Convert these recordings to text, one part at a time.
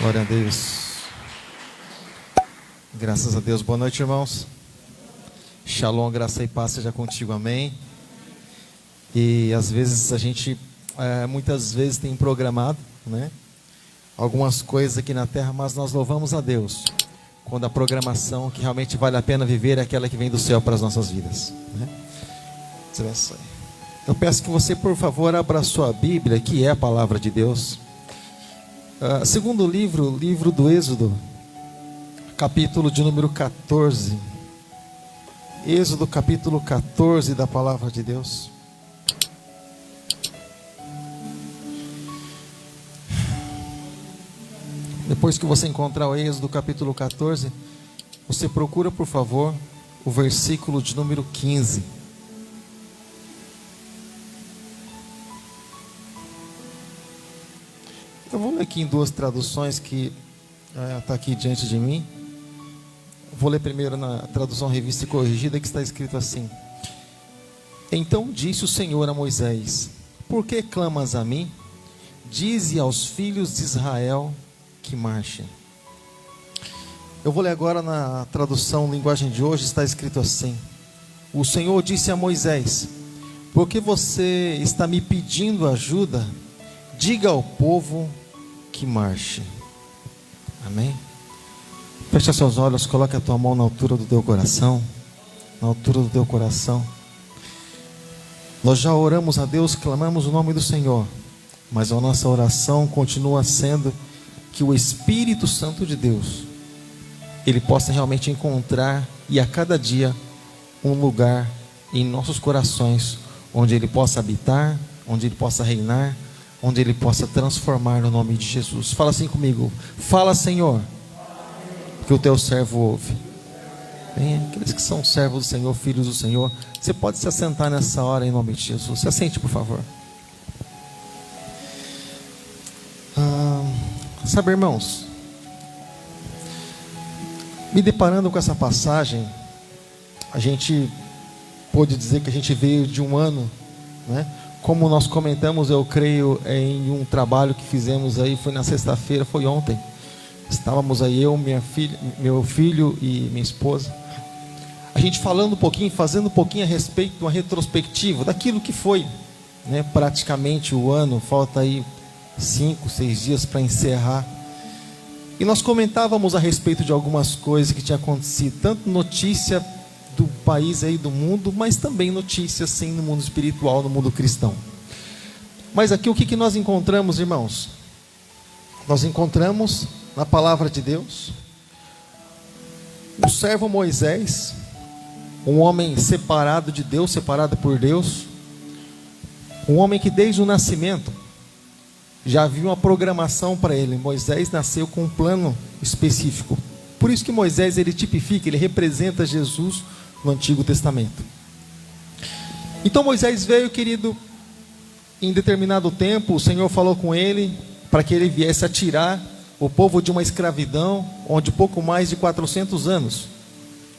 Glória a Deus. Graças a Deus. Boa noite, irmãos. Shalom, graça e paz seja contigo, amém. E às vezes a gente, muitas vezes tem programado, né, algumas coisas aqui na terra, mas nós louvamos a Deus quando a programação que realmente vale a pena viver é aquela que vem do céu para as nossas vidas, né? Eu peço que você, por favor, abra a sua Bíblia, que é a palavra de Deus. Segundo livro do Êxodo, capítulo de número 14. Êxodo capítulo 14 da palavra de Deus. Depois que você encontrar o Êxodo capítulo 14, você procura, por favor, o versículo de número 15. Eu vou ler aqui em duas traduções que está aqui diante de mim. Vou ler primeiro na tradução Revista e Corrigida, que está escrito assim: Então disse o Senhor a Moisés: Por que clamas a mim? Dize aos filhos de Israel que marchem. Eu vou ler agora na tradução linguagem de hoje, está escrito assim: O Senhor disse a Moisés: Por que você está me pedindo ajuda? Diga ao povo que marche. Amém? Fecha seus olhos, coloque a tua mão na altura do teu coração. Na altura do teu coração. Nós já oramos a Deus, clamamos o nome do Senhor, mas a nossa oração continua sendo que o Espírito Santo de Deus, Ele possa realmente encontrar, e a cada dia, um lugar em nossos corações, onde Ele possa habitar, onde Ele possa reinar, onde Ele possa transformar no nome de Jesus. Fala assim comigo: fala, Senhor, que o teu servo ouve. Bem, aqueles que são servos do Senhor, filhos do Senhor, você pode se assentar nessa hora em nome de Jesus. Se assente, por favor. Sabe, irmãos, me deparando com essa passagem, a gente pode dizer que a gente veio de um ano, né? Como nós comentamos, eu creio, em um trabalho que fizemos aí, foi na sexta-feira, foi ontem. Estávamos aí eu, meu filho e minha esposa. A gente falando um pouquinho, fazendo um pouquinho a respeito de uma retrospectiva daquilo que foi, né, praticamente o ano. Falta aí 5, 6 dias para encerrar. E nós comentávamos a respeito de algumas coisas que tinham acontecido, tanto notícia do país aí, do mundo, mas também notícias sim no mundo espiritual, no mundo cristão. Mas aqui o que nós encontramos, irmãos? Nós encontramos na palavra de Deus o servo Moisés, um homem separado de Deus, separado por Deus, um homem que desde o nascimento já havia uma programação para ele. Moisés nasceu com um plano específico. Por isso que Moisés, ele tipifica, ele representa Jesus no Antigo Testamento. Então Moisés veio, querido, em determinado tempo, o Senhor falou com ele para que ele viesse a tirar o povo de uma escravidão, onde pouco mais de 400 anos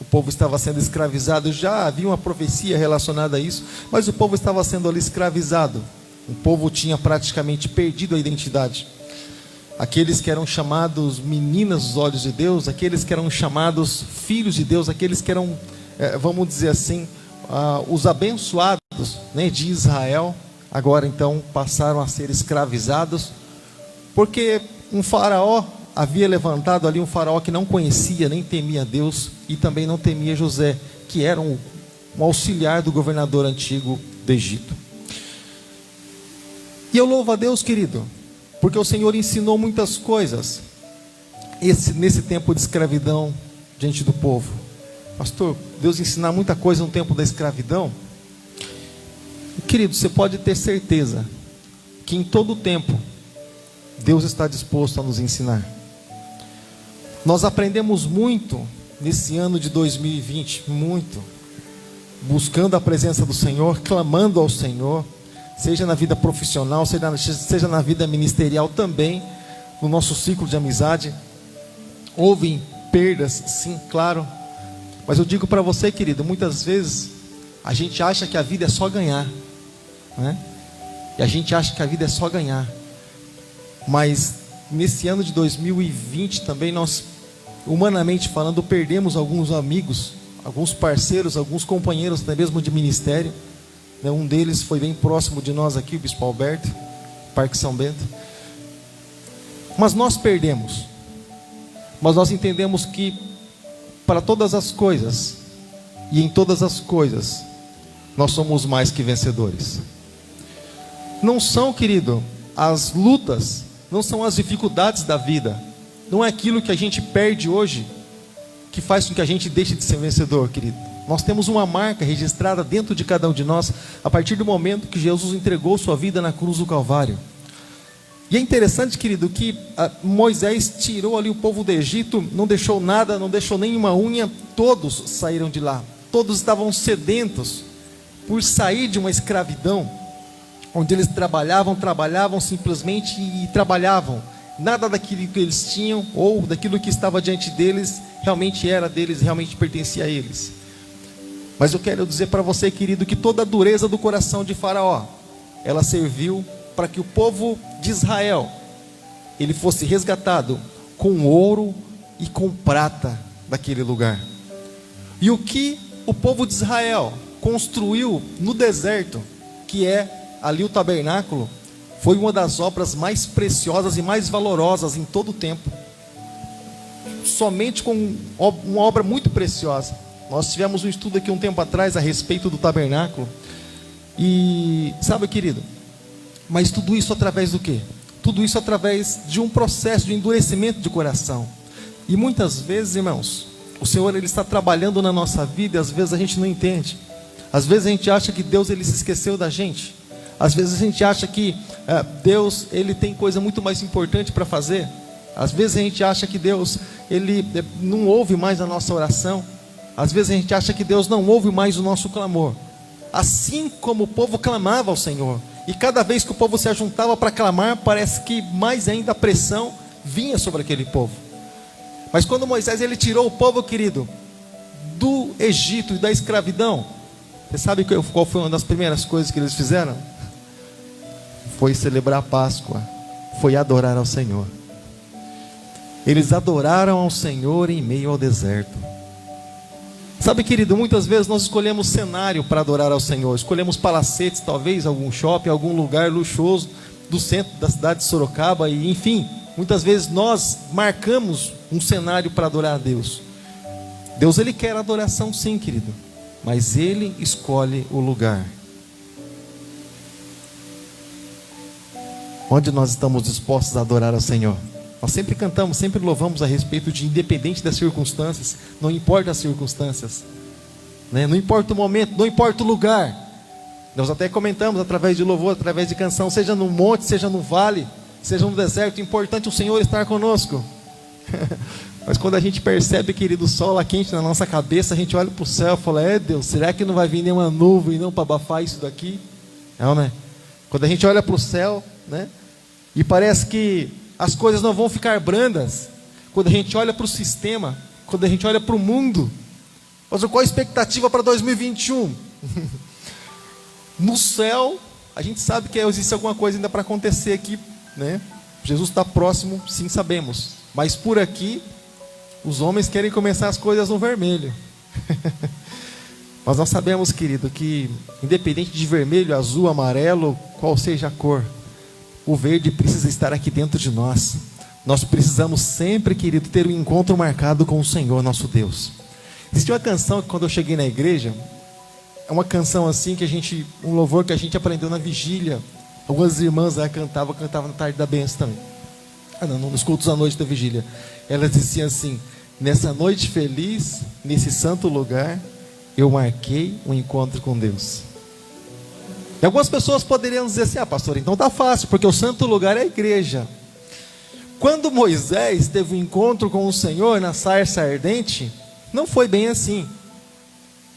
o povo estava sendo escravizado. Já havia uma profecia relacionada a isso, mas o povo estava sendo ali escravizado. O povo tinha praticamente perdido a identidade. Aqueles que eram chamados meninas dos olhos de Deus, aqueles que eram chamados filhos de Deus, aqueles que eram, vamos dizer assim, os abençoados, né, de Israel, agora então passaram a ser escravizados, porque um faraó havia levantado ali, um faraó que não conhecia nem temia Deus, e também não temia José, que era um auxiliar do governador antigo do Egito. E eu louvo a Deus, querido, porque o Senhor ensinou muitas coisas nesse tempo de escravidão diante do povo. Pastor, Deus ensinar muita coisa no tempo da escravidão. Querido, você pode ter certeza que em todo tempo Deus está disposto a nos ensinar. Nós aprendemos muito nesse ano de 2020, muito, buscando a presença do Senhor, clamando ao Senhor, seja na vida profissional, seja na vida ministerial também, no nosso ciclo de amizade. Houve perdas, sim, claro, mas eu digo para você, querido, muitas vezes a gente acha que a vida é só ganhar, né? E a gente acha que a vida é só ganhar, mas nesse ano de 2020 também nós, humanamente falando, perdemos alguns amigos, alguns parceiros, alguns companheiros até mesmo de ministério, né? Um deles foi bem próximo de nós aqui, o Bispo Alberto, Parque São Bento. Mas nós perdemos, mas nós entendemos que para todas as coisas e em todas as coisas nós somos mais que vencedores. Não são, querido, as lutas, não são as dificuldades da vida, não é aquilo que a gente perde hoje que faz com que a gente deixe de ser vencedor, querido. Nós temos uma marca registrada dentro de cada um de nós a partir do momento que Jesus entregou sua vida na cruz do Calvário. E é interessante, querido, que Moisés tirou ali o povo do Egito, não deixou nada, não deixou nenhuma unha, todos saíram de lá. Todos estavam sedentos por sair de uma escravidão, onde eles trabalhavam simplesmente e trabalhavam. Nada daquilo que eles tinham ou daquilo que estava diante deles realmente era deles, realmente pertencia a eles. Mas eu quero dizer para você, querido, que toda a dureza do coração de Faraó, ela serviu para que o povo de Israel, ele fosse resgatado com ouro e com prata daquele lugar. E o que o povo de Israel construiu no deserto, que é ali o tabernáculo, foi uma das obras mais preciosas e mais valorosas em todo o tempo. Somente com uma obra muito preciosa. Nós tivemos um estudo aqui um tempo atrás a respeito do tabernáculo. E sabe, querido, mas tudo isso através do quê? Tudo isso através de um processo de endurecimento de coração. E muitas vezes, irmãos, o Senhor ele está trabalhando na nossa vida e às vezes a gente não entende. Às vezes a gente acha que Deus ele se esqueceu da gente. Às vezes a gente acha que Deus ele tem coisa muito mais importante para fazer. Às vezes a gente acha que Deus ele não ouve mais a nossa oração. Às vezes a gente acha que Deus não ouve mais o nosso clamor. Assim como o povo clamava ao Senhor, e cada vez que o povo se ajuntava para clamar, parece que mais ainda a pressão vinha sobre aquele povo. Mas quando Moisés ele tirou o povo, querido, do Egito e da escravidão, você sabe qual foi uma das primeiras coisas que eles fizeram? Foi celebrar a Páscoa, foi adorar ao Senhor. Eles adoraram ao Senhor em meio ao deserto. Sabe, querido, muitas vezes nós escolhemos cenário para adorar ao Senhor. Escolhemos palacetes, talvez algum shopping, algum lugar luxuoso do centro da cidade de Sorocaba. E enfim, muitas vezes nós marcamos um cenário para adorar a Deus. Deus ele quer adoração sim, querido, mas Ele escolhe o lugar. Onde nós estamos dispostos a adorar ao Senhor? Nós sempre cantamos, sempre louvamos a respeito de independente das circunstâncias, não importa as circunstâncias, né? Não importa o momento, não importa o lugar. Nós até comentamos através de louvor, através de canção, seja no monte, seja no vale, seja no deserto, o importante é o Senhor estar conosco. Mas quando a gente percebe, querido, o sol lá quente na nossa cabeça, a gente olha para o céu e fala, Deus, será que não vai vir nenhuma nuvem não para abafar isso daqui? Não, né? Quando a gente olha para o céu, né? E parece que as coisas não vão ficar brandas. Quando a gente olha para o sistema, quando a gente olha para o mundo, mas qual a expectativa para 2021? No céu, a gente sabe que existe alguma coisa ainda para acontecer aqui, né? Jesus está próximo, sim, sabemos. Mas por aqui, os homens querem começar as coisas no vermelho. Mas nós sabemos, querido, que independente de vermelho, azul, amarelo, qual seja a cor, o verde precisa estar aqui dentro de nós. Nós precisamos sempre, querido, ter um encontro marcado com o Senhor, nosso Deus. Existe uma canção que quando eu cheguei na igreja, é uma canção assim que um louvor que a gente aprendeu na vigília. Algumas irmãs lá cantavam na tarde da bênção também. Nos cultos à noite da vigília. Elas diziam assim, nessa noite feliz, nesse santo lugar, eu marquei um encontro com Deus. E algumas pessoas poderiam dizer assim, pastor, então tá fácil, porque o santo lugar é a igreja. Quando Moisés teve um encontro com o Senhor na sarça ardente, não foi bem assim.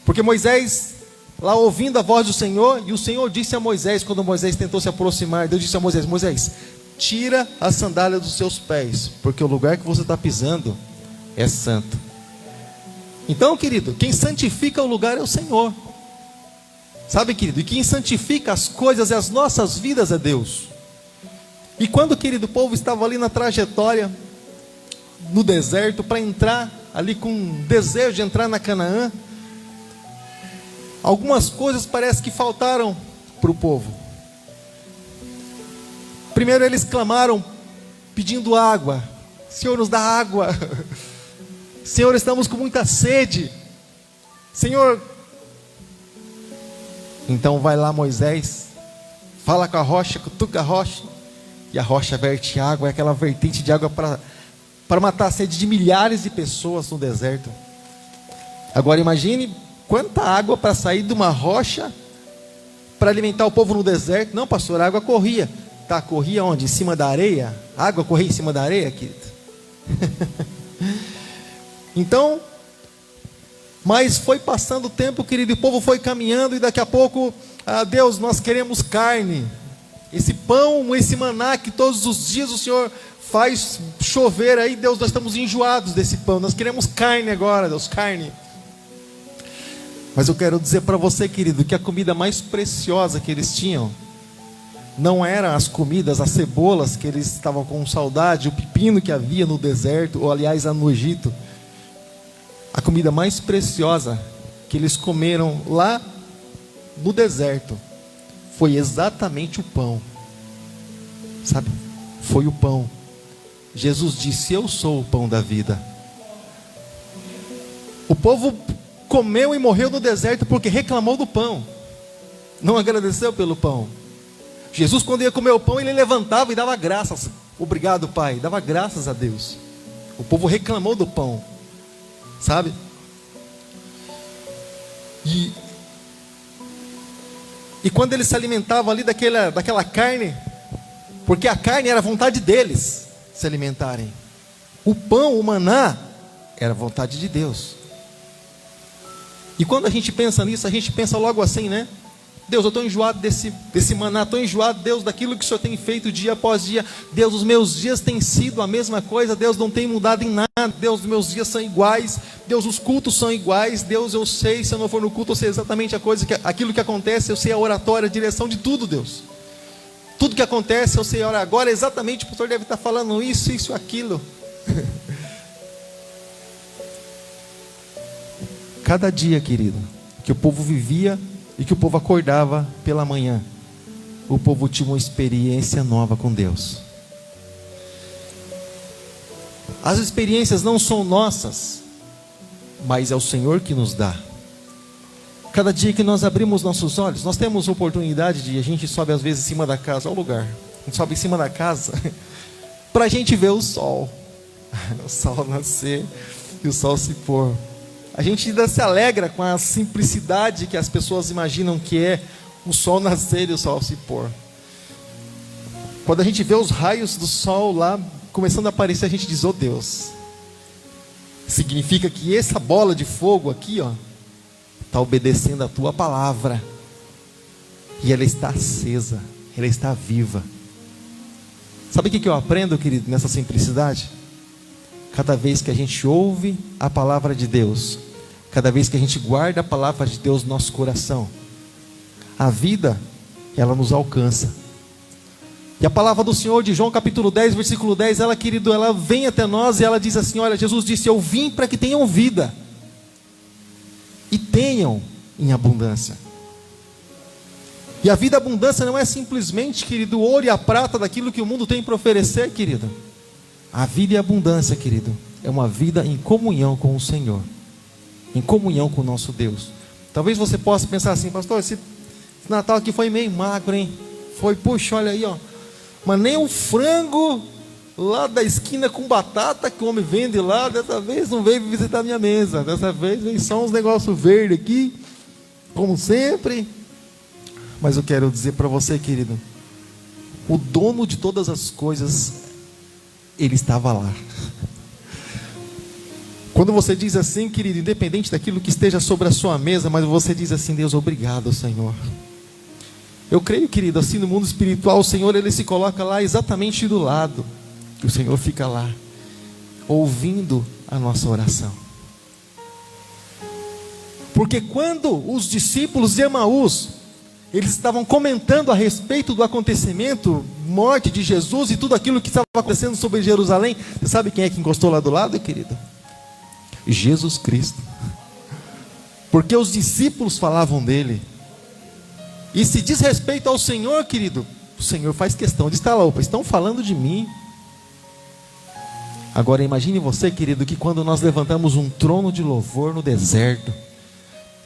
Porque Moisés, lá ouvindo a voz do Senhor, e o Senhor disse a Moisés, quando Moisés tentou se aproximar, Deus disse a Moisés, Moisés, tira a sandália dos seus pés, porque o lugar que você está pisando é santo. Então, querido, quem santifica o lugar é o Senhor. Sabe, querido, e quem santifica as coisas e as nossas vidas é Deus. E quando, querido, o povo estava ali na trajetória, no deserto, para entrar ali com desejo de entrar na Canaã, algumas coisas parece que faltaram para o povo. Primeiro eles clamaram pedindo água. Senhor, nos dá água. Senhor, estamos com muita sede. Senhor. Então vai lá Moisés, fala com a rocha, cutuca a rocha, e a rocha verte água, é aquela vertente de água para matar a sede de milhares de pessoas no deserto. Agora imagine quanta água para sair de uma rocha para alimentar o povo no deserto. Não, pastor, a água corria. Tá, corria onde? Em cima da areia? A água corria em cima da areia, querido? Então, mas foi passando o tempo, querido, e o povo foi caminhando, e daqui a pouco, Deus, nós queremos carne. Esse pão, esse maná que todos os dias o Senhor faz chover aí, Deus, nós estamos enjoados desse pão, nós queremos carne agora, Deus, carne. Mas eu quero dizer para você, querido, que a comida mais preciosa que eles tinham não eram as comidas, as cebolas que eles estavam com saudade, o pepino que havia no deserto, ou aliás no Egito. A comida mais preciosa que eles comeram lá no deserto foi exatamente o pão. Sabe? Foi o pão. Jesus disse: eu sou o pão da vida. O povo comeu e morreu no deserto porque reclamou do pão, não agradeceu pelo pão. Jesus, quando ia comer o pão, ele levantava e dava graças. Obrigado, Pai. Dava graças a Deus. O povo reclamou do pão, sabe? E quando eles se alimentavam ali daquela carne, porque a carne era a vontade deles se alimentarem, o pão, o maná, era a vontade de Deus. E quando a gente pensa nisso, a gente pensa logo assim, né? Deus, eu estou enjoado desse maná, estou enjoado, Deus, daquilo que o Senhor tem feito dia após dia. Deus, os meus dias têm sido a mesma coisa. Deus, não tem mudado em nada. Deus, os meus dias são iguais. Deus, os cultos são iguais. Deus, eu sei, se eu não for no culto, eu sei exatamente aquilo que acontece. Eu sei a oratória, a direção de tudo, Deus. Tudo que acontece, eu sei. Ora, agora exatamente o pastor deve estar falando isso, aquilo. Cada dia, querido, que o povo vivia e que o povo acordava pela manhã, o povo tinha uma experiência nova com Deus. As experiências não são nossas, mas é o Senhor que nos dá. Cada dia que nós abrimos nossos olhos, nós temos oportunidade de, a gente sobe às vezes em cima da casa, olha o lugar, a gente sobe em cima da casa, para a gente ver o sol nascer e o sol se pôr. A gente ainda se alegra com a simplicidade que as pessoas imaginam que é o sol nascer e o sol se pôr. Quando a gente vê os raios do sol lá começando a aparecer, a gente diz: oh Deus, significa que essa bola de fogo aqui, ó, está obedecendo a tua palavra, e ela está acesa, ela está viva. Sabe o que eu aprendo, querido, nessa simplicidade? Cada vez que a gente ouve a palavra de Deus, cada vez que a gente guarda a palavra de Deus no nosso coração, a vida, ela nos alcança. E a palavra do Senhor de João capítulo 10, versículo 10, ela, querido, ela vem até nós e ela diz assim: olha, Jesus disse: eu vim para que tenham vida e tenham em abundância. E a vida e a abundância não é simplesmente, querido, o ouro e a prata daquilo que o mundo tem para oferecer, querido. A vida e a abundância, querido, é uma vida em comunhão com o Senhor, em comunhão com o nosso Deus. Talvez você possa pensar assim: pastor, esse Natal aqui foi meio magro, hein? Foi, puxa, olha aí, ó, mas nem um frango lá da esquina com batata que o homem vende lá, dessa vez não veio visitar a minha mesa, dessa vez veio só uns negócios verdes aqui, como sempre. Mas eu quero dizer para você, querido, o dono de todas as coisas, ele estava lá. Quando você diz assim, querido, independente daquilo que esteja sobre a sua mesa, mas você diz assim: Deus, obrigado, Senhor. Eu creio, querido, assim no mundo espiritual, o Senhor, ele se coloca lá exatamente do lado, que o Senhor fica lá, ouvindo a nossa oração. Porque quando os discípulos de Emaús, eles estavam comentando a respeito do acontecimento morte de Jesus e tudo aquilo que estava acontecendo sobre Jerusalém, você sabe quem é que encostou lá do lado, querido? Jesus Cristo. Porque os discípulos falavam dele. E se diz respeito ao Senhor, querido, o Senhor faz questão de estar lá. Opa, estão falando de mim. Agora imagine você, querido, que quando nós levantamos um trono de louvor no deserto,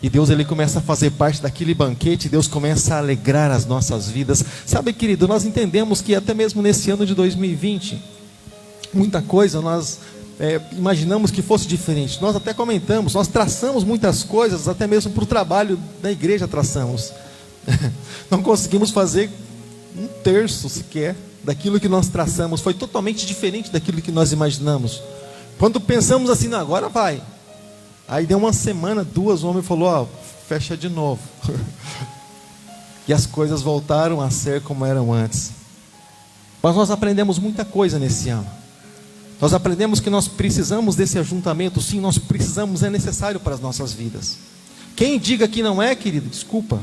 e Deus ele começa a fazer parte daquele banquete, Deus começa a alegrar as nossas vidas. Sabe, querido, nós entendemos que até mesmo nesse ano de 2020, muita coisa nós imaginamos que fosse diferente. Nós até comentamos, nós traçamos muitas coisas, até mesmo para o trabalho da igreja traçamos. Não conseguimos fazer um terço sequer daquilo que nós traçamos. Foi totalmente diferente daquilo que nós imaginamos. Quando pensamos assim, não, agora vai. Aí deu uma semana, 2, o homem falou, ó, fecha de novo. E as coisas voltaram a ser como eram antes. Mas nós aprendemos muita coisa nesse ano. Nós aprendemos que nós precisamos desse ajuntamento. Sim, nós precisamos, é necessário para as nossas vidas. Quem diga que não é, querido, desculpa.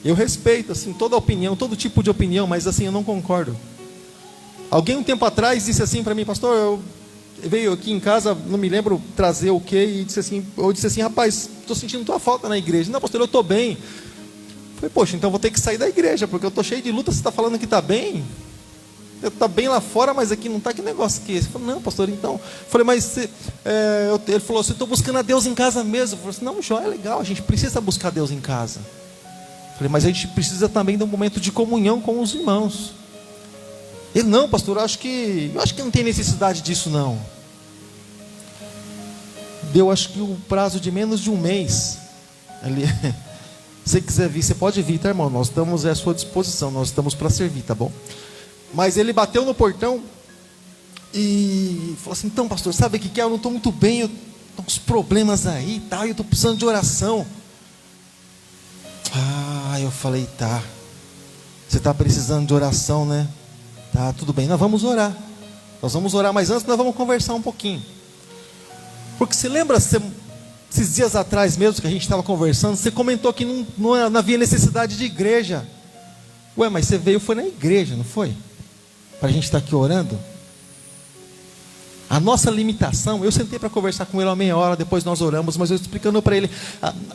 Eu respeito, assim, toda opinião, todo tipo de opinião, mas assim, eu não concordo. Alguém um tempo atrás disse assim para mim, pastor, eu veio aqui em casa, não me lembro trazer o quê, e disse assim, eu disse assim, rapaz, estou sentindo tua falta na igreja. Não, pastor, eu estou bem. Falei, poxa, então vou ter que sair da igreja, porque eu estou cheio de luta, você está falando que está bem? Eu estou bem lá fora, mas aqui não está, que negócio que é esse? Eu falei, não, pastor, então. Falei, mas ele falou assim, eu estou buscando a Deus em casa mesmo. Eu falei assim, não, João, é legal, a gente precisa buscar Deus em casa. Falei, mas a gente precisa também de um momento de comunhão com os irmãos. Ele, não, pastor, eu acho que não tem necessidade disso, não. Deu, acho que o prazo de menos de um mês. Ali, se você quiser vir, você pode vir, tá, irmão? Nós estamos à sua disposição, nós estamos para servir, tá bom? Mas ele bateu no portão e falou assim, então, pastor, sabe o que é? Eu não estou muito bem, eu estou com uns problemas aí e tal, eu estou precisando de oração. Eu falei, tá, você está precisando de oração, né? Tá, tudo bem, nós vamos orar, mas antes nós vamos conversar um pouquinho. Porque você lembra, esses dias atrás mesmo que a gente estava conversando, você comentou que não havia necessidade de igreja. Ué, mas você veio, foi na igreja, não foi? Para a gente estar aqui orando. A nossa limitação, eu sentei para conversar com ele uma meia hora, depois nós oramos, mas eu explicando para ele,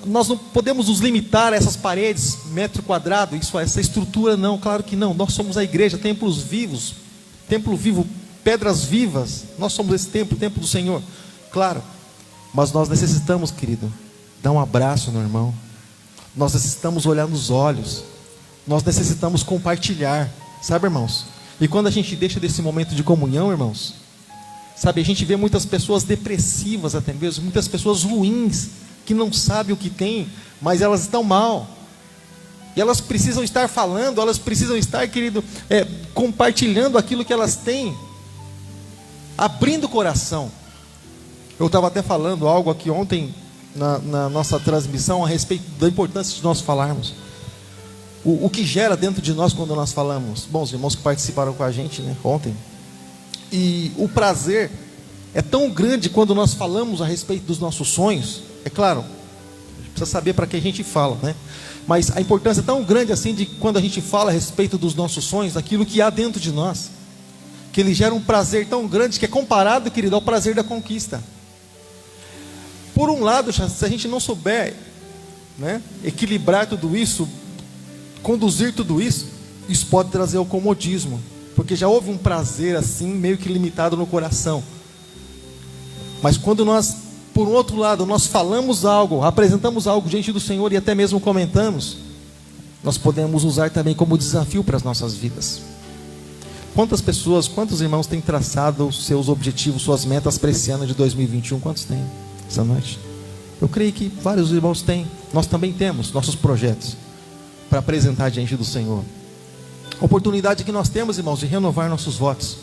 nós não podemos nos limitar a essas paredes, metro quadrado, essa estrutura não, claro que não. Nós somos a igreja, templos vivos, templo vivo, pedras vivas, nós somos esse templo, o templo do Senhor, claro. Mas nós necessitamos, querido, dar um abraço no irmão, nós necessitamos olhar nos olhos, nós necessitamos compartilhar, sabe, irmãos? E quando a gente deixa desse momento de comunhão, irmãos, sabe, a gente vê muitas pessoas depressivas até mesmo, muitas pessoas ruins, que não sabem o que tem, mas elas estão mal. E elas precisam estar falando, elas precisam estar, querido, compartilhando aquilo que elas têm, abrindo o coração. Eu estava até falando algo aqui ontem, na nossa transmissão, a respeito da importância de nós falarmos. O que gera dentro de nós quando nós falamos. Bom, os irmãos que participaram com a gente, né, ontem. E o prazer é tão grande quando nós falamos a respeito dos nossos sonhos. É claro, a gente precisa saber para que a gente fala, né? Mas a importância é tão grande assim de quando a gente fala a respeito dos nossos sonhos, daquilo que há dentro de nós, que ele gera um prazer tão grande que é comparado, querido, ao prazer da conquista. Por um lado, se a gente não souber, né, equilibrar tudo isso, conduzir tudo isso, isso pode trazer o comodismo. Porque já houve um prazer assim, meio que limitado no coração. Mas quando nós, por um outro lado, nós falamos algo, apresentamos algo diante do Senhor e até mesmo comentamos, nós podemos usar também como desafio para as nossas vidas. Quantas pessoas, quantos irmãos têm traçado os seus objetivos, suas metas para esse ano de 2021? Quantos têm essa noite? Eu creio que vários irmãos têm. Nós também temos nossos projetos para apresentar diante do Senhor. Oportunidade que nós temos, irmãos, de renovar nossos votos.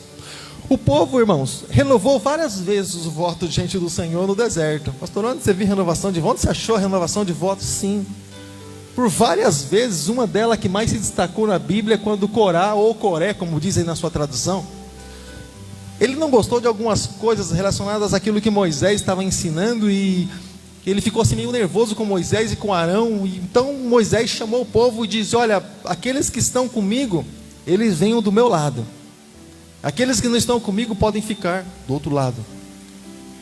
O povo, irmãos, renovou várias vezes o voto diante do Senhor no deserto. Pastor, onde você viu renovação de votos? Você achou renovação de votos? Sim. Por várias vezes, uma delas que mais se destacou na Bíblia é quando Corá, ou Coré, como dizem na sua tradução, ele não gostou de algumas coisas relacionadas àquilo que Moisés estava ensinando e ele ficou assim meio nervoso com Moisés e com Arão. E então Moisés chamou o povo e disse: olha, aqueles que estão comigo, eles venham do meu lado. Aqueles que não estão comigo podem ficar do outro lado.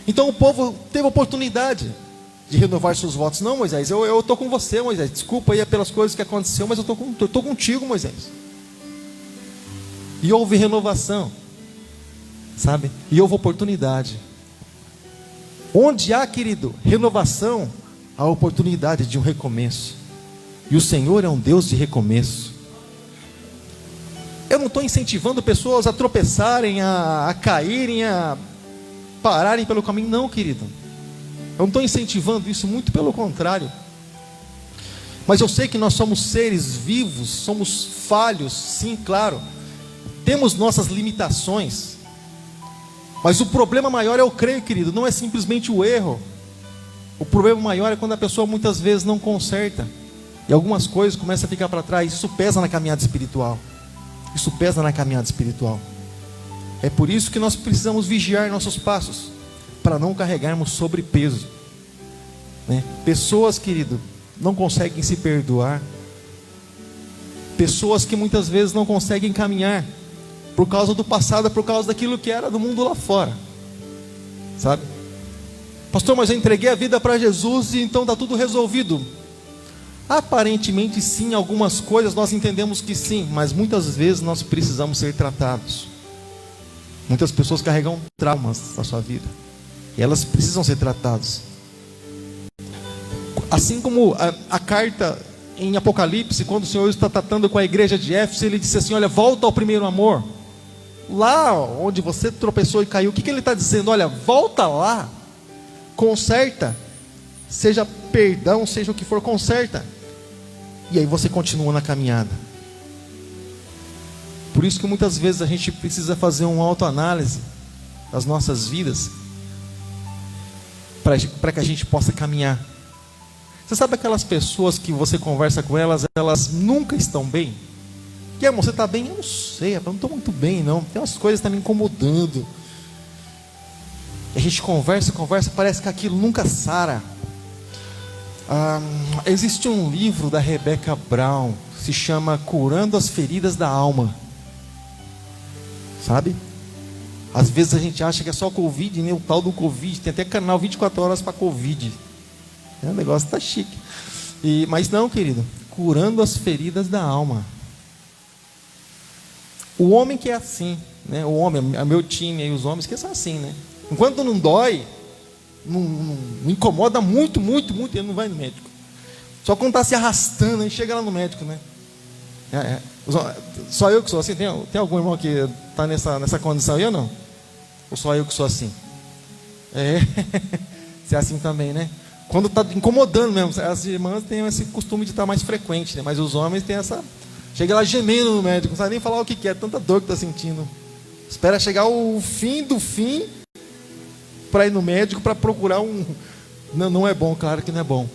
Então o povo teve a oportunidade de renovar seus votos. Não, Moisés, eu estou com você, Moisés. Desculpa aí pelas coisas que aconteceram, mas eu estou contigo, Moisés. E houve renovação, sabe? E houve oportunidade. Onde há, querido, renovação, há oportunidade de um recomeço. E o Senhor é um Deus de recomeço. Eu não estou incentivando pessoas a tropeçarem, a caírem, a pararem pelo caminho. Não, querido. Eu não estou incentivando isso, muito pelo contrário. Mas eu sei que nós somos seres vivos, somos falhos, sim, claro. Temos nossas limitações. Mas o problema maior, eu creio, querido, não é simplesmente o erro. O problema maior é quando a pessoa muitas vezes não conserta. E algumas coisas começam a ficar para trás. Isso pesa na caminhada espiritual. Isso pesa na caminhada espiritual. É por isso que nós precisamos vigiar nossos passos, para não carregarmos sobrepeso, né? Pessoas, querido, não conseguem se perdoar. Pessoas que muitas vezes não conseguem caminhar por causa do passado, por causa daquilo que era do mundo lá fora, sabe? Pastor, mas eu entreguei a vida para Jesus e então está tudo resolvido. Aparentemente sim, algumas coisas nós entendemos que sim, mas muitas vezes nós precisamos ser tratados. Muitas pessoas carregam traumas na sua vida e elas precisam ser tratadas. Assim como a carta em Apocalipse, quando o Senhor está tratando com a igreja de Éfeso, Ele disse assim: olha, volta ao primeiro amor. Lá onde você tropeçou e caiu, o que Ele está dizendo? Olha, volta lá, conserta, seja perdão, seja o que for, conserta. E aí você continua na caminhada. Por isso que muitas vezes a gente precisa fazer uma autoanálise das nossas vidas, para que a gente possa caminhar. Você sabe aquelas pessoas que você conversa com elas, elas nunca estão bem? Que irmão, você está bem? Eu não sei, eu não estou muito bem não. Tem umas coisas que estão me incomodando. E a gente conversa, parece que aquilo nunca sara. Existe um livro da Rebecca Brown, se chama Curando as Feridas da Alma. Sabe? Às vezes a gente acha que é só Covid, né? O tal do Covid. Tem até canal 24 horas para Covid. O negócio está chique. Mas não, querido. Curando as feridas da alma. O homem que é assim, né? O homem, meu time e os homens que são assim, né? Enquanto não dói, não incomoda muito, ele não vai no médico. Só quando está se arrastando, aí chega lá no médico, né? Só eu que sou assim? Tem algum irmão que está nessa condição aí ou não? Ou só eu que sou assim? Você é assim também, né? Quando está incomodando mesmo, as irmãs têm esse costume de estar mais frequente, né? Mas os homens têm essa... Chega lá gemendo no médico, não sabe nem falar o que é, tanta dor que está sentindo. Espera chegar o fim do fim para ir no médico, para procurar um... Não é bom, claro que não é bom.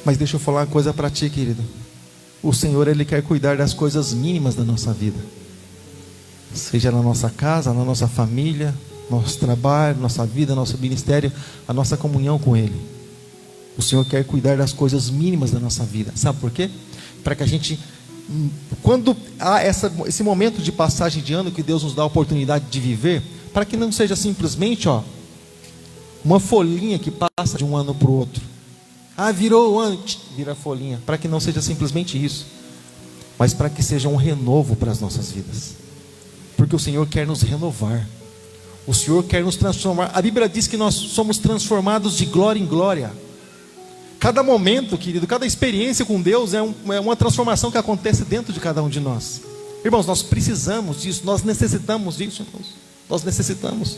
Mas deixa eu falar uma coisa para ti, querido. O Senhor, Ele quer cuidar das coisas mínimas da nossa vida. Seja na nossa casa, na nossa família, nosso trabalho, nossa vida, nosso ministério, a nossa comunhão com Ele. O Senhor quer cuidar das coisas mínimas da nossa vida. Sabe por quê? Para que a gente, quando há esse momento de passagem de ano que Deus nos dá a oportunidade de viver, para que não seja simplesmente uma folhinha que passa de um ano para o outro. Virou o ano, vira folhinha. Para que não seja simplesmente isso, mas para que seja um renovo para as nossas vidas. Porque o Senhor quer nos renovar. O Senhor quer nos transformar. A Bíblia diz que nós somos transformados de glória em glória. Cada momento, querido, cada experiência com Deus é uma transformação que acontece dentro de cada um de nós. Irmãos, nós precisamos disso, nós necessitamos disso, irmãos. Nós necessitamos.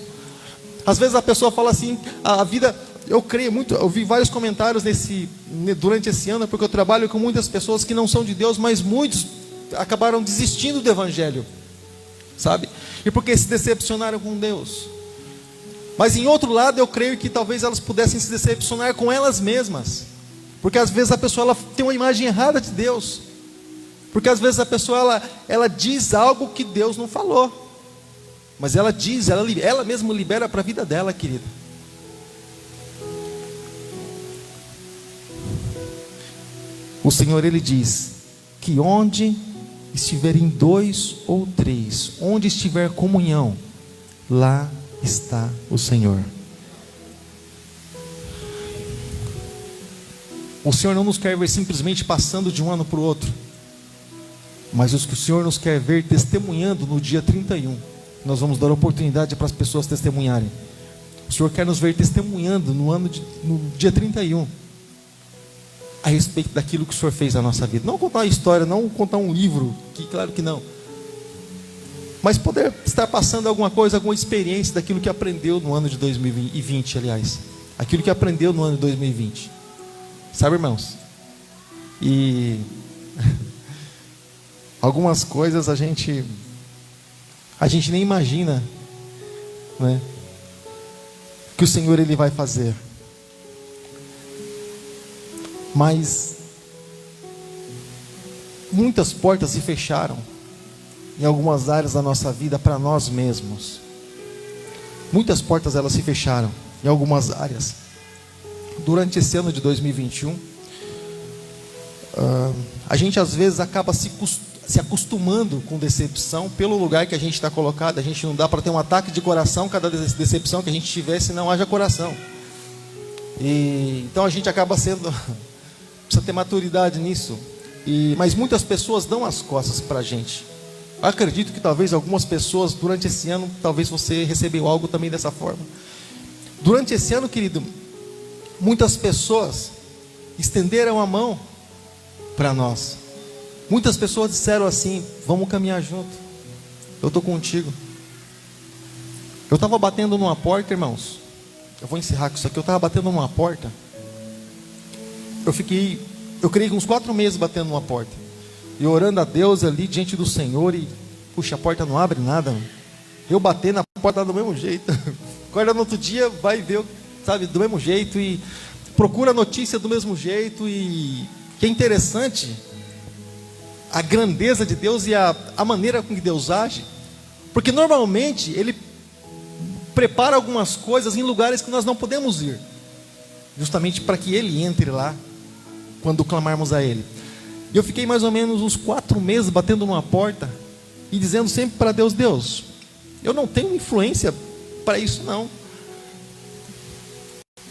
Às vezes a pessoa fala assim, a vida, eu creio muito, eu vi vários comentários durante esse ano, porque eu trabalho com muitas pessoas que não são de Deus, mas muitos acabaram desistindo do Evangelho, sabe? E porque se decepcionaram com Deus. Mas em outro lado, eu creio que talvez elas pudessem se decepcionar com elas mesmas. Porque às vezes a pessoa ela tem uma imagem errada de Deus. Porque às vezes a pessoa ela diz algo que Deus não falou. Mas ela diz, ela mesma libera para a vida dela, querida. O Senhor, Ele diz que onde estiverem dois ou três, onde estiver comunhão, lá está o Senhor. O Senhor não nos quer ver simplesmente passando de um ano para o outro, mas o que o Senhor nos quer ver testemunhando no dia 31. Nós vamos dar oportunidade para as pessoas testemunharem. O Senhor quer nos ver testemunhando no dia 31, a respeito daquilo que o Senhor fez na nossa vida. Não contar uma história, não contar um livro, que claro que não, mas poder estar passando alguma coisa, alguma experiência daquilo que aprendeu no ano de 2020, aliás, aquilo que aprendeu no ano de 2020. Sabe, irmãos? E algumas coisas a gente nem imagina, né, que o Senhor Ele vai fazer. Mas muitas portas se fecharam em algumas áreas da nossa vida para nós mesmos. Muitas portas elas se fecharam em algumas áreas. Durante esse ano de 2021, a gente às vezes acaba se acostumando com decepção pelo lugar que a gente está colocado. A gente não dá para ter um ataque de coração cada decepção que a gente tiver, se não haja coração. E então a gente acaba sendo precisa ter maturidade nisso. Mas muitas pessoas dão as costas para a gente. Eu acredito que talvez algumas pessoas durante esse ano, talvez você recebeu algo também dessa forma. Durante esse ano, querido, muitas pessoas estenderam a mão para nós. Muitas pessoas disseram assim: vamos caminhar junto, eu estou contigo. Eu estava batendo numa porta, irmãos. Eu vou encerrar com isso aqui. Eu estava batendo numa porta. Eu creio que uns 4 meses batendo numa porta, e orando a Deus ali diante do Senhor. E puxa, a porta não abre nada. Eu bater na porta do mesmo jeito. Acorda no outro dia, vai ver, sabe, do mesmo jeito, e procura a notícia do mesmo jeito. E que é interessante a grandeza de Deus e a maneira com que Deus age, porque normalmente Ele prepara algumas coisas em lugares que nós não podemos ir, justamente para que Ele entre lá quando clamarmos a Ele. E eu fiquei mais ou menos uns 4 meses batendo numa porta e dizendo sempre para Deus: Deus, eu não tenho influência para isso não.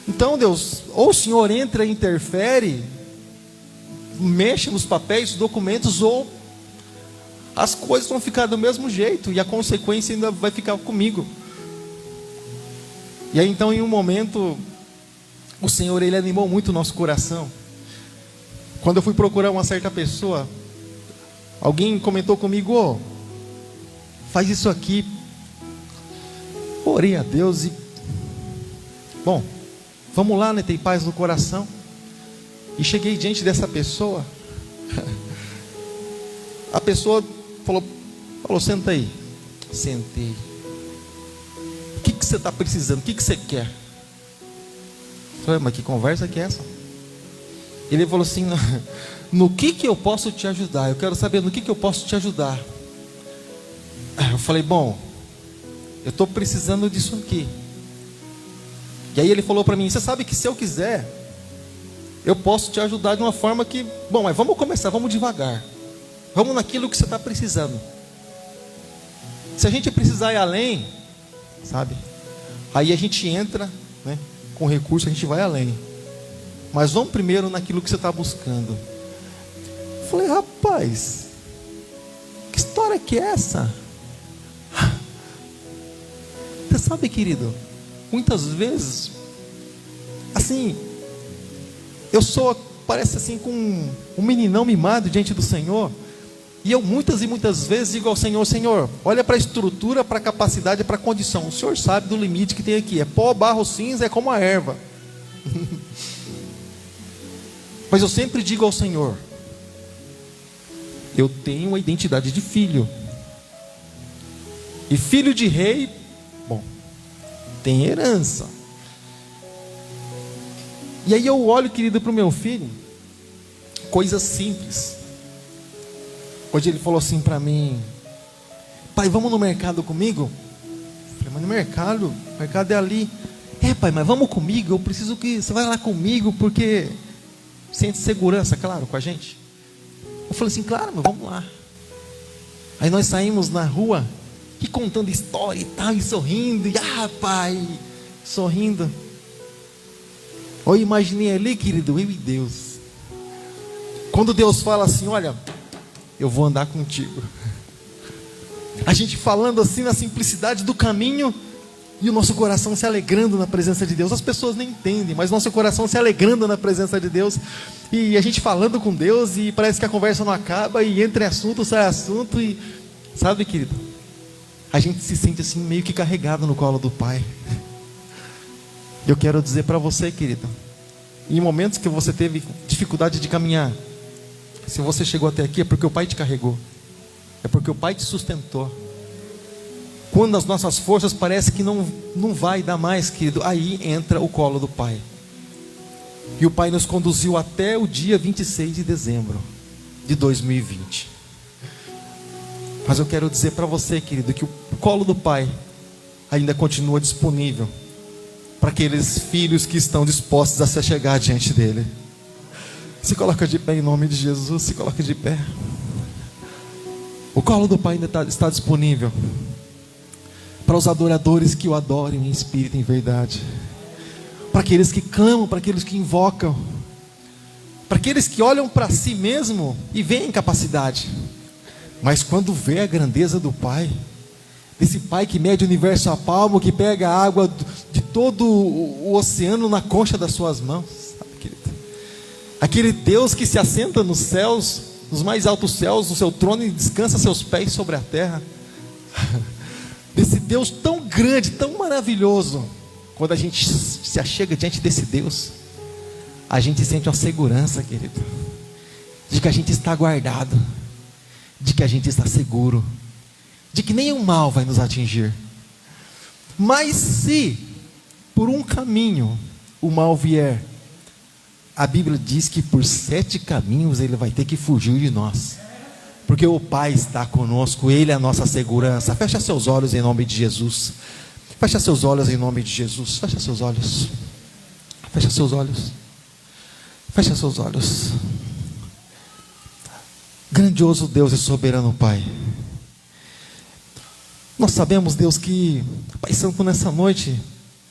Então Deus, ou o Senhor entra e interfere, mexe nos papéis, nos documentos, ou as coisas vão ficar do mesmo jeito e a consequência ainda vai ficar comigo. E aí então, em um momento, o Senhor Ele animou muito o nosso coração. Quando eu fui procurar uma certa pessoa, alguém comentou comigo: oh, faz isso aqui. Orei a Deus e bom, vamos lá, né? Tem paz no coração. E cheguei diante dessa pessoa. A pessoa falou: senta aí. Sentei. O que você está precisando? O que você quer? Eu falei: mas que conversa que é essa? Ele falou assim: no que eu posso te ajudar? Eu quero saber no que eu posso te ajudar. Eu falei: bom, eu estou precisando disso aqui. E aí ele falou para mim: você sabe que se eu quiser, eu posso te ajudar de uma forma que... Bom, mas vamos começar, vamos devagar. Vamos naquilo que você está precisando. Se a gente precisar ir além, sabe? Aí a gente entra, né? Com recurso a gente vai além. Mas vamos primeiro naquilo que você está buscando. Eu falei: rapaz, que história que é essa? Você sabe, querido, muitas vezes, assim, parece assim, com um meninão mimado diante do Senhor. E eu muitas e muitas vezes digo ao Senhor: Senhor, olha para a estrutura, para a capacidade, para a condição. O Senhor sabe do limite que tem aqui. É pó, barro, cinza, é como a erva. Mas eu sempre digo ao Senhor: eu tenho a identidade de filho. E filho de rei, bom, tem herança. E aí eu olho, querido, para o meu filho, coisas simples. Hoje ele falou assim para mim: pai, vamos no mercado comigo? Eu falei: mas no mercado? O mercado é ali. É, pai, mas vamos comigo, eu preciso que você vá lá comigo, porque sente segurança, claro, com a gente. Eu falei assim: claro, mas vamos lá. Aí nós saímos na rua e contando história e tal, e sorrindo, e pai, sorrindo. Eu imaginei ali, querido, eu e Deus. Quando Deus fala assim: olha, eu vou andar contigo. A gente falando assim na simplicidade do caminho, e o nosso coração se alegrando na presença de Deus. As pessoas nem entendem, mas nosso coração se alegrando na presença de Deus. E a gente falando com Deus, e parece que a conversa não acaba, e entra assunto, sai assunto, e sabe, querido, a gente se sente assim meio que carregado no colo do Pai. Eu quero dizer para você, querido, em momentos que você teve dificuldade de caminhar, se você chegou até aqui é porque o Pai te carregou, é porque o Pai te sustentou. Quando as nossas forças parecem que não vai dar mais, querido, aí entra o colo do Pai. E o Pai nos conduziu até o dia 26 de dezembro de 2020. Mas eu quero dizer para você, querido, que o colo do Pai ainda continua disponível para aqueles filhos que estão dispostos a se chegar diante dele. Se coloca de pé em nome de Jesus, se coloca de pé. O colo do Pai ainda está disponível para os adoradores que o adorem em espírito e em verdade, para aqueles que clamam, para aqueles que invocam, para aqueles que olham para si mesmo e veem capacidade, mas quando vê a grandeza do Pai, desse Pai que mede o universo a palmo, que pega a água de todo o oceano na concha das suas mãos, sabe, querido? Aquele Deus que se assenta nos céus, nos mais altos céus, no seu trono, e descansa seus pés sobre a terra. Desse Deus tão grande, tão maravilhoso. Quando a gente se achega diante desse Deus, a gente sente uma segurança, querido, de que a gente está guardado, de que a gente está seguro, de que nenhum mal vai nos atingir. Mas se por um caminho o mal vier, a Bíblia diz que por 7 caminhos ele vai ter que fugir de nós, porque o Pai está conosco, Ele é a nossa segurança. Fecha seus olhos em nome de Jesus. Fecha seus olhos em nome de Jesus. Fecha seus olhos. Fecha seus olhos. Fecha seus olhos. Grandioso Deus e soberano Pai, nós sabemos, Deus, que, Pai Santo, nessa noite,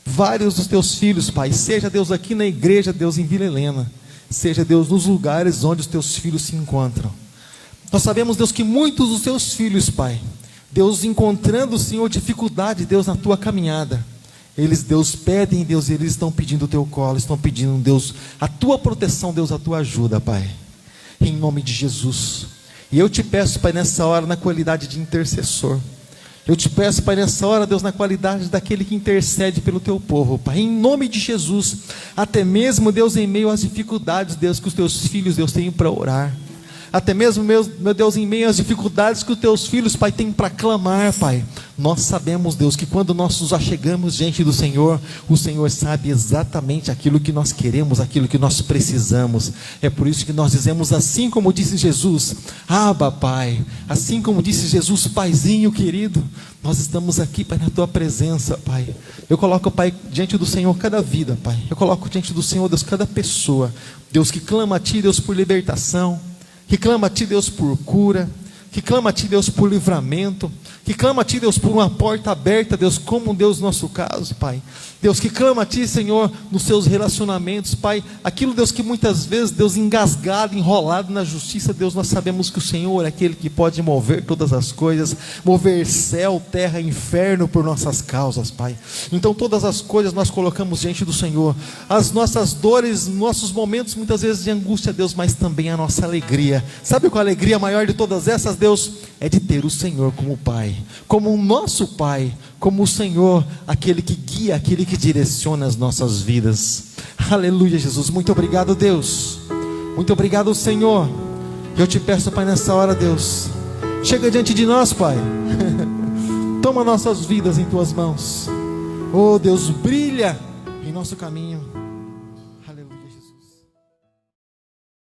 vários dos teus filhos, Pai, seja Deus aqui na igreja, Deus em Vila Helena, seja Deus nos lugares onde os teus filhos se encontram. Nós sabemos, Deus, que muitos dos teus filhos, Pai, Deus, encontrando, Senhor, dificuldade, Deus, na tua caminhada, eles, Deus, pedem, Deus, eles estão pedindo o teu colo, estão pedindo, Deus, a tua proteção, Deus, a tua ajuda, Pai, em nome de Jesus. E eu te peço, Pai, nessa hora, na qualidade de intercessor, eu te peço, Pai, nessa hora, Deus, na qualidade daquele que intercede pelo teu povo, Pai, em nome de Jesus, até mesmo, Deus, em meio às dificuldades, Deus, que os teus filhos, Deus, têm para orar, até mesmo, meu Deus, em meio às dificuldades que os teus filhos, Pai, têm para clamar, Pai, nós sabemos, Deus, que quando nós nos achegamos diante do Senhor, o Senhor sabe exatamente aquilo que nós queremos, aquilo que nós precisamos. É por isso que nós dizemos, assim como disse Jesus, Abba, Pai, assim como disse Jesus, Paizinho querido, nós estamos aqui, Pai, na tua presença, Pai. Eu coloco, Pai, diante do Senhor cada vida, Pai. Eu coloco diante do Senhor, Deus, cada pessoa, Deus, que clama a Ti, Deus, por libertação, que clama a Ti, Deus, por cura, que clama a Ti, Deus, por livramento, que clama a Ti, Deus, por uma porta aberta, Deus, como Deus, no nosso caso, Pai. Deus, que clama a Ti, Senhor, nos seus relacionamentos, Pai, aquilo, Deus, que muitas vezes, Deus, engasgado, enrolado na justiça, Deus, nós sabemos que o Senhor é aquele que pode mover todas as coisas, mover céu, terra, inferno por nossas causas, Pai. Então todas as coisas nós colocamos diante do Senhor, as nossas dores, nossos momentos muitas vezes de angústia, Deus, mas também a nossa alegria. Sabe qual a alegria maior de todas essas, Deus? É de ter o Senhor como Pai, como o nosso Pai, como o Senhor, aquele que guia, aquele que direciona as nossas vidas. Aleluia, Jesus. Muito obrigado, Deus. Muito obrigado, Senhor. Eu te peço, Pai, nessa hora, Deus, chega diante de nós, Pai. Toma nossas vidas em tuas mãos. Oh, Deus, brilha em nosso caminho.